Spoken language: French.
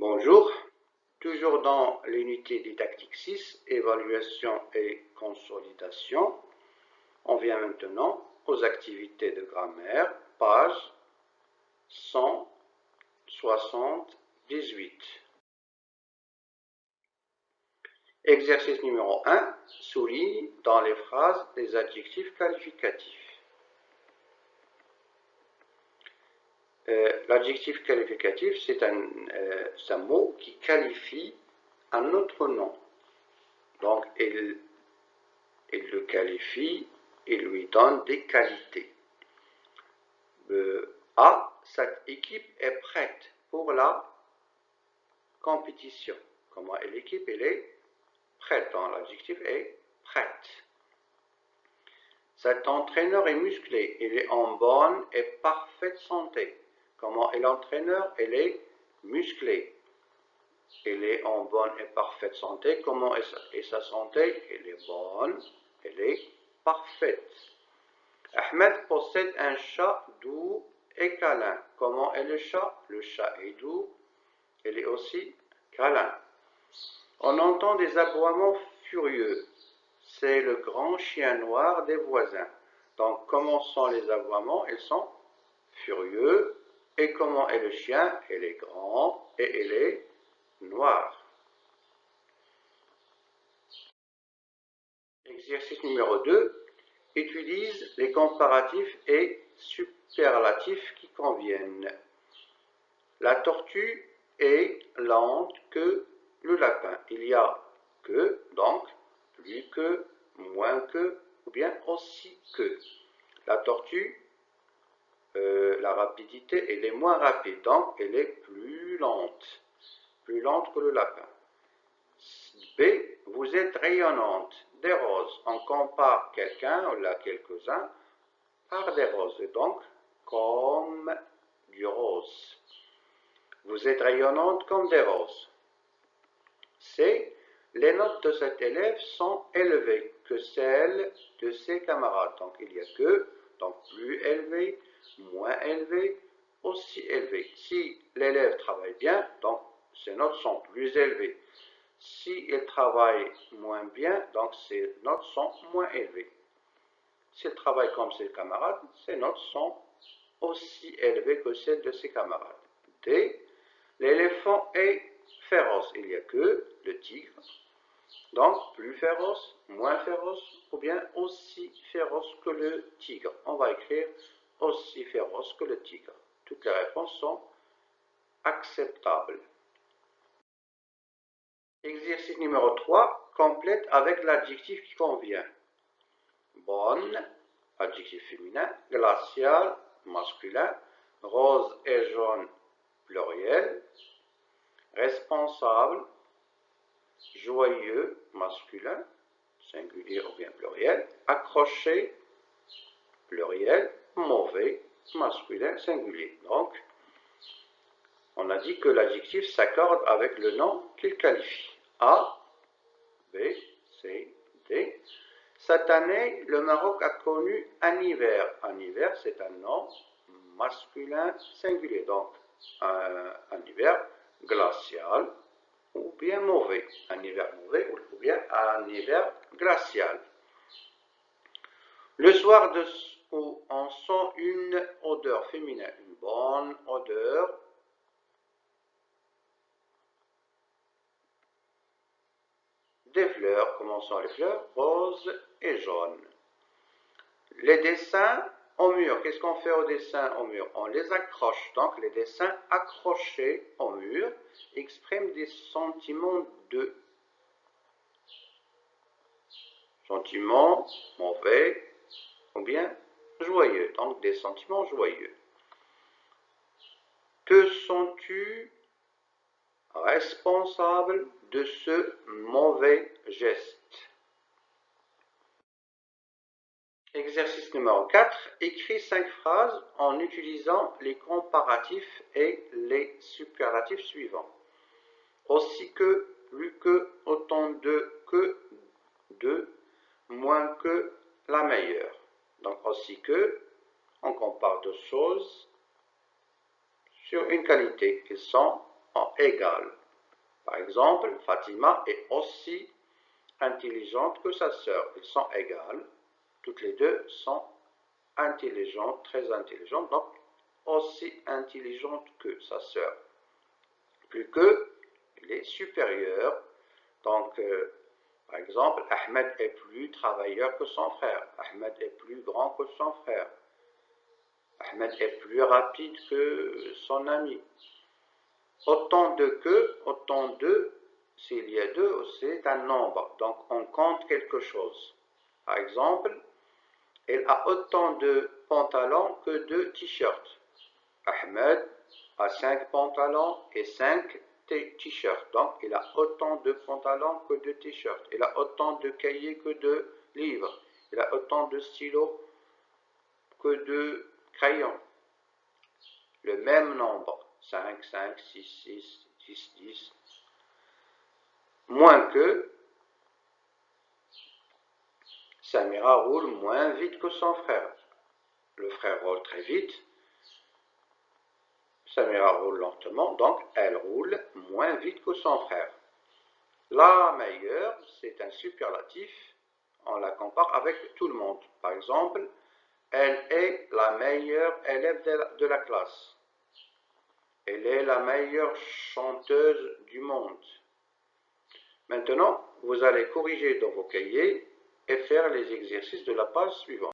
Bonjour, toujours dans l'unité didactique 6, évaluation et consolidation. On vient maintenant aux activités de grammaire, page 178. Exercice numéro 1, souligne dans les phrases les adjectifs qualificatifs. L'adjectif qualificatif, c'est un mot qui qualifie un autre nom. Donc, il le qualifie et lui donne des qualités. A, cette équipe est prête pour la compétition. Comment est l'équipe? Elle est prête. Donc, l'adjectif est prête. Cet entraîneur est musclé. Il est en bonne et parfaite santé. Comment est l'entraîneur? Elle est musclée. Elle est en bonne et parfaite santé. Comment est sa santé? Elle est bonne, elle est parfaite. Ahmed possède un chat doux et câlin. Comment est le chat? Le chat est doux, il est aussi câlin. On entend des aboiements furieux. C'est le grand chien noir des voisins. Donc, comment sont les aboiements? Ils sont furieux. Et comment est le chien? Il est grand et il est noir. Exercice numéro 2. Utilise les comparatifs et superlatifs qui conviennent. La tortue est lente que le lapin. Il y a que, donc, plus que, moins que, ou bien aussi que. La tortue, la rapidité, elle est moins rapide, donc elle est plus lente que le lapin. B, vous êtes rayonnante, des roses. On compare quelqu'un, ou là quelques-uns, par des roses, et donc comme du rose. Vous êtes rayonnante comme des roses. C, les notes de cet élève sont élevées que celles de ses camarades. Donc il y a que, donc plus élevé, moins élevé, aussi élevé. Si l'élève travaille bien, donc ses notes sont plus élevées. S'il travaille moins bien, donc ses notes sont moins élevées. S'il travaille comme ses camarades, ses notes sont aussi élevées que celles de ses camarades. D. L'éléphant est féroce. Il n'y a que le tigre. Donc, plus féroce, moins féroce, ou bien aussi féroce que le tigre. On va écrire aussi féroce que le tigre. Toutes les réponses sont acceptables. Exercice numéro 3, complète avec l'adjectif qui convient. Bonne, adjectif féminin, glacial, masculin, rose et jaune, pluriel, responsable, joyeux, masculin, singulier ou bien pluriel, accroché, pluriel, mauvais, masculin, singulier. Donc, on a dit que l'adjectif s'accorde avec le nom qu'il qualifie. A, B, C, D. Cette année, le Maroc a connu un hiver. Un hiver, c'est un nom masculin singulier. Donc, un hiver glacial ou bien mauvais. Un hiver mauvais ou bien un hiver glacial. Le soir où on sent une odeur féminine, une bonne odeur, des fleurs. Comment sont les fleurs? Roses et jaunes. Les dessins au mur. Qu'est-ce qu'on fait aux dessins au mur? On les accroche. Donc, les dessins accrochés au mur expriment des sentiments de sentiments mauvais ou bien joyeux. Donc, des sentiments joyeux. Te sens-tu responsable de ce mauvais geste? Exercice numéro 4. Écris 5 phrases en utilisant les comparatifs et les superlatifs suivants. Aussi que, plus que, autant de, moins que, la meilleure. Donc aussi que, on compare deux choses sur une qualité. Ils sont égales. Par exemple, Fatima est aussi intelligente que sa sœur. Elles sont égales. Toutes les deux sont intelligentes, très intelligentes, donc aussi intelligente que sa sœur. Plus que, il est supérieur. Donc, par exemple, Ahmed est plus travailleur que son frère. Ahmed est plus grand que son frère. Ahmed est plus rapide que son ami. Autant de que, autant de, s'il y a deux, c'est un nombre. Donc, on compte quelque chose. Par exemple, elle a autant de pantalons que de t-shirts. Ahmed a 5 pantalons et 5 t-shirts. Donc, il a autant de pantalons que de t-shirts. Il a autant de cahiers que de livres. Il a autant de stylos que de crayons. Le même nombre. 5, 5, 6, 6, 10, 10. Moins que Samira roule moins vite que son frère. Le frère roule très vite. Samira roule lentement, donc elle roule moins vite que son frère. La meilleure, c'est un superlatif. On la compare avec tout le monde. Par exemple, elle est la meilleure élève de la classe. Elle est la meilleure chanteuse du monde. Maintenant, vous allez corriger dans vos cahiers et faire les exercices de la page suivante.